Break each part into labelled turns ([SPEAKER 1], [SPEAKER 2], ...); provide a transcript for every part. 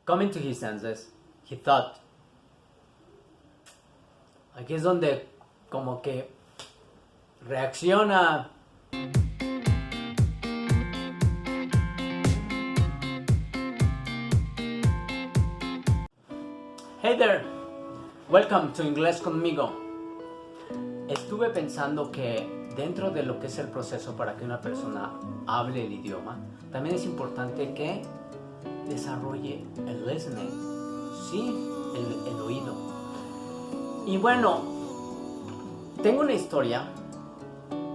[SPEAKER 1] Coming to his senses, he thought. Aquí es donde como que reacciona. Hey there, welcome to Inglés conmigo. Estuve pensando que dentro de lo que es el proceso para que una persona hable el idioma, también es importante que desarrolle el listening, sí, el oído. Y bueno, tengo una historia.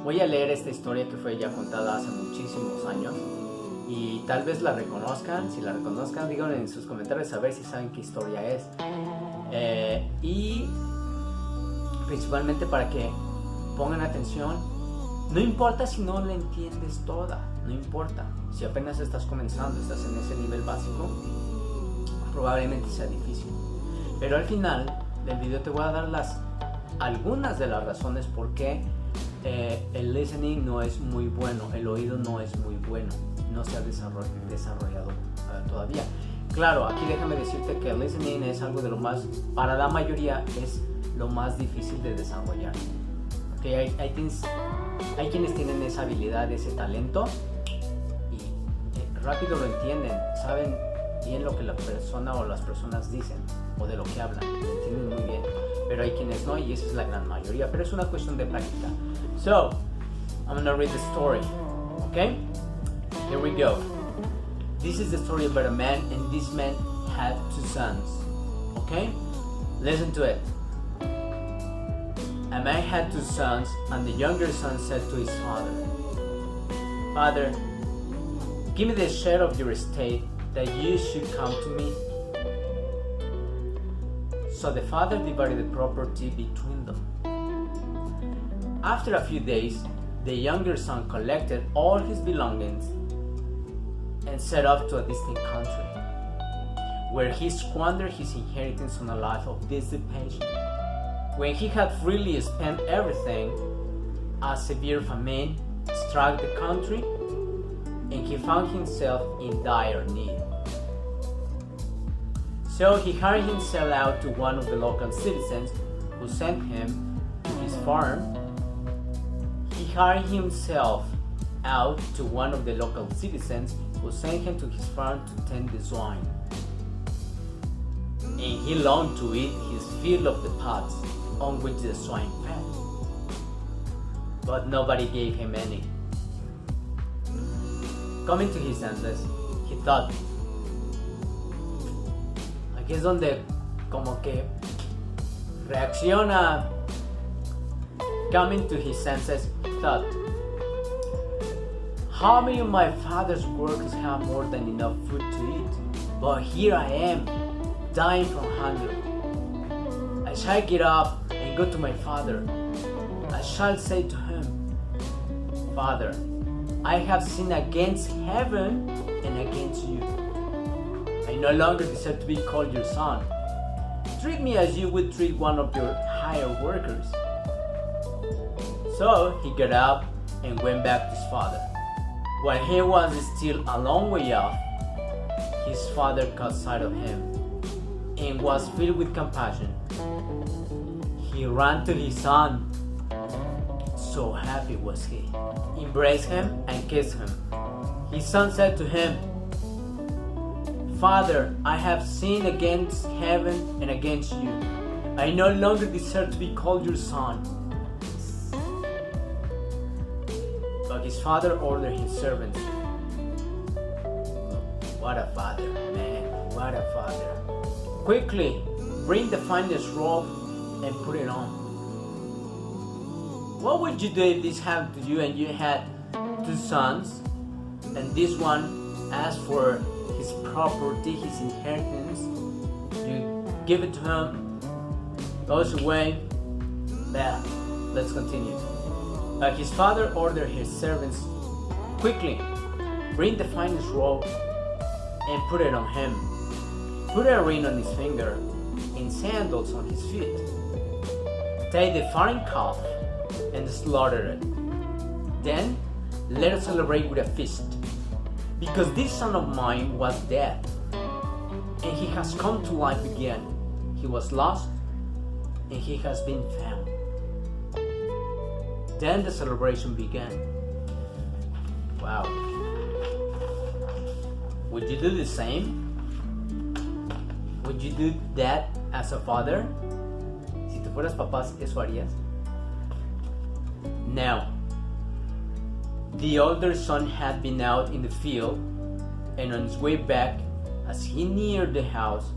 [SPEAKER 1] Voy a leer esta historia que fue ya contada hace muchísimos años y tal vez la reconozcan. Si la reconozcan, díganme en sus comentarios a ver si saben qué historia es. Y principalmente para que pongan atención. No importa si no la entiendes toda, no importa. Si apenas estás comenzando, estás en ese nivel básico, probablemente sea difícil. Pero al final del video te voy a dar algunas de las razones por qué el listening no es muy bueno, el oído no es muy bueno, no se ha desarrollado todavía. Claro, aquí déjame decirte que el listening es algo de lo más, para la mayoría es lo más difícil de desarrollar. Okay, hay quienes tienen esa habilidad, ese talento y rápido lo entienden, saben bien lo que la persona o las personas dicen o de lo que hablan, lo entienden muy bien, pero hay quienes no y esa es la gran mayoría, pero es una cuestión de práctica. So, I'm gonna read the story, okay? Here we go. This is the story about a man, and this man had two sons, okay? Listen to it. A man had two sons, and the younger son said to his father, "Father, give me the share of your estate that you should come to me." So the father divided the property between them. After a few days, the younger son collected all his belongings and set off to a distant country, where he squandered his inheritance on a life of dissipation. When he had freely spent everything, a severe famine struck the country, and he found himself in dire need. So he hired himself out to one of the local citizens, who sent him to his farm. He hired himself out to one of the local citizens, who sent him to his farm to tend the swine. And he longed to eat his fill of the pods on which the swine fed, but nobody gave him any. Coming to his senses, he thought. Aquí es donde como que reacciona. Coming to his senses, he thought, how many of my father's workers have more than enough food to eat? But here I am, dying from hunger. I shall get up and go to my father. I shall say to him, Father, I have sinned against heaven and against you. I no longer deserve to be called your son. Treat me as you would treat one of your hired workers. So he got up and went back to his father. While he was still a long way off, his father caught sight of him and was filled with compassion. He ran to his son. So happy was he. Embraced him and kissed him. His son said to him, Father, I have sinned against heaven and against you. I no longer deserve to be called your son. But his father ordered his servants. What a father, man, what a father. Quickly, bring the finest robe and put it on. What would you do if this happened to you and you had two sons, and this one asked for his property, his inheritance? You give it to him, goes away. Well, let's continue. But his father ordered his servants, quickly, bring the finest robe and put it on him. Put a ring on his finger and sandals on his feet. Take the fattened calf and slaughter it. Then let us celebrate with a feast, because this son of mine was dead and he has come to life again. He was lost and he has been found. Then the celebration began. Wow. Would you do the same? Would you do that as a father? Si tú fueras papás, ¿eso harías? Now, the older son had been out in the field, and on his way back, as he neared the house,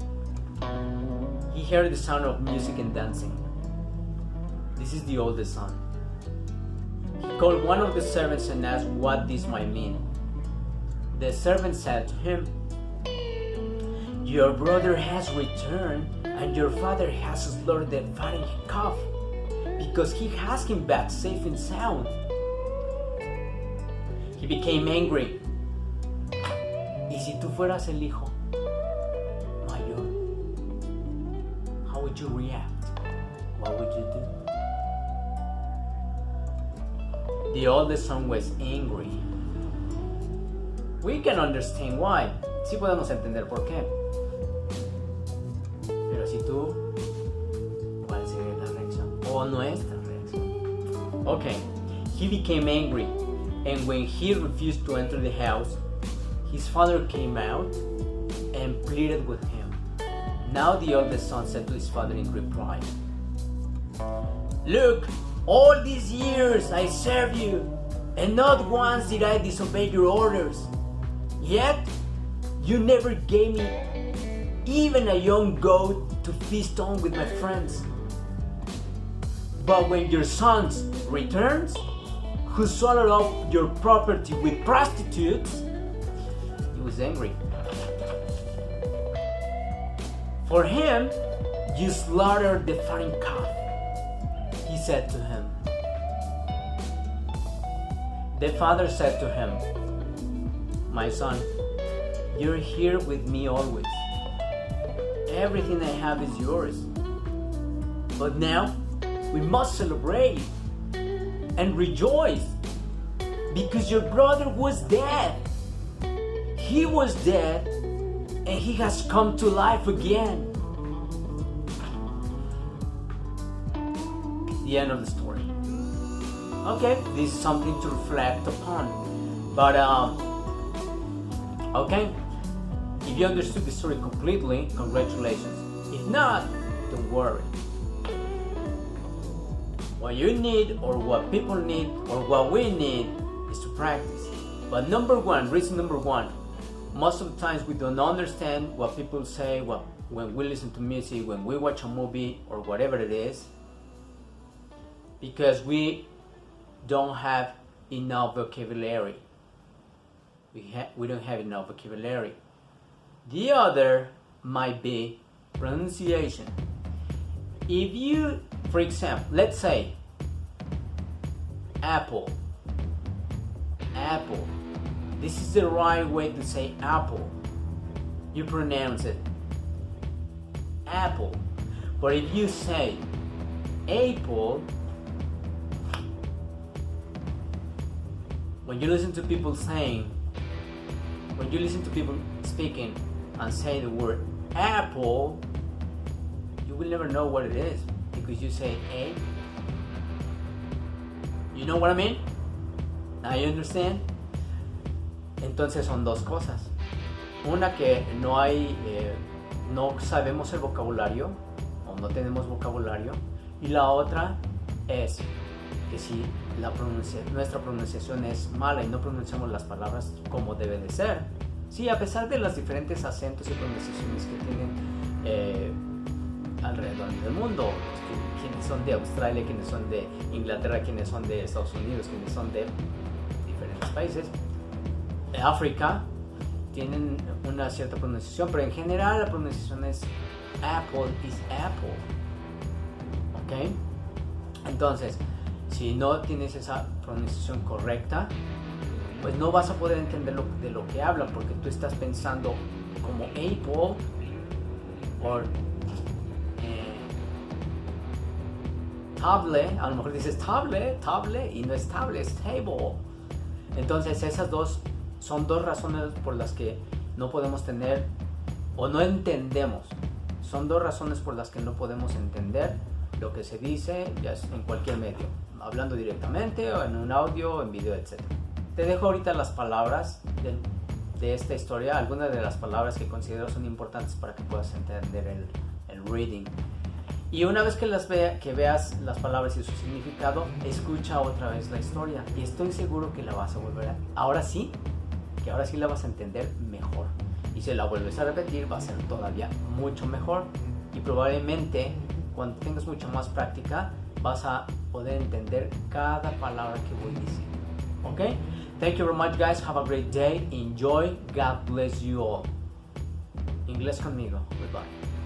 [SPEAKER 1] he heard the sound of music and dancing. This is the oldest son. He called one of the servants and asked what this might mean. The servant said to him, "Your brother has returned, and your father has slaughtered the fattened calf, because he has him back safe and sound." He became angry. ¿Y si tú fueras el hijo mayor? How would you react? What would you do? The oldest son was angry. We can understand why. Sí podemos entender por qué. Pero si tú, ¿cuál sería la reacción? O nuestra reacción. Okay, he became angry, and when he refused to enter the house, his father came out and pleaded with him. Now the oldest son said to his father in reply, "Look, all these years I served you, and not once did I disobey your orders. Yet, you never gave me even a young goat to feast on with my friends. But when your son returns, who swallowed up your property with prostitutes," he was angry. "For him, you slaughtered the fattened calf," he said to him. The father said to him, "My son, you're here with me always. Everything I have is yours. But now, we must celebrate and rejoice, because your brother was dead. He was dead, and he has come to life again." The end of the story. Okay, this is something to reflect upon. But, okay, if you understood the story completely, congratulations. If not, don't worry. What you need, or what people need, or what we need, is to practice. But reason number one, most of the times we don't understand what people say when we listen to music, when we watch a movie, or whatever it is, because we don't have enough vocabulary. We don't have enough vocabulary. The other might be pronunciation. If you, for example, let's say apple. Apple. This is the right way to say apple. You pronounce it apple. But if you say apple, when you listen to people speaking and say the word apple, you will never know what it is, because you say a. You know what I mean? Now you understand? Entonces son dos cosas. Una, que no sabemos el vocabulario, o no tenemos vocabulario, y la otra es que si nuestra pronunciación es mala y no pronunciamos las palabras como debe de ser. Sí, a pesar de los diferentes acentos y pronunciaciones que tienen alrededor del mundo, quienes son de Australia, quienes son de Inglaterra, quienes son de Estados Unidos, quienes son de diferentes países, África, tienen una cierta pronunciación, pero en general la pronunciación es apple is apple. ¿Ok? Entonces, si no tienes esa pronunciación correcta, pues no vas a poder entender de lo que hablan, porque tú estás pensando como apple o table. A lo mejor dices table, y no es table, es table. Entonces esas son dos razones por las que no podemos tener o no entendemos. Son dos razones por las que no podemos entender lo que se dice ya en cualquier medio, hablando directamente o en un audio, en video, etc. Te dejo ahorita las palabras de esta historia, algunas de las palabras que considero son importantes para que puedas entender el reading. Y una vez que veas las palabras y su significado, escucha otra vez la historia y estoy seguro que la vas a volver a... Ahora sí la vas a entender mejor. Y si la vuelves a repetir, va a ser todavía mucho mejor. Y probablemente, cuando tengas mucha más práctica, vas a poder entender cada palabra que voy diciendo. ¿Ok? Thank you very much, guys. Have a great day. Enjoy. God bless you all. Inglés conmigo. Goodbye.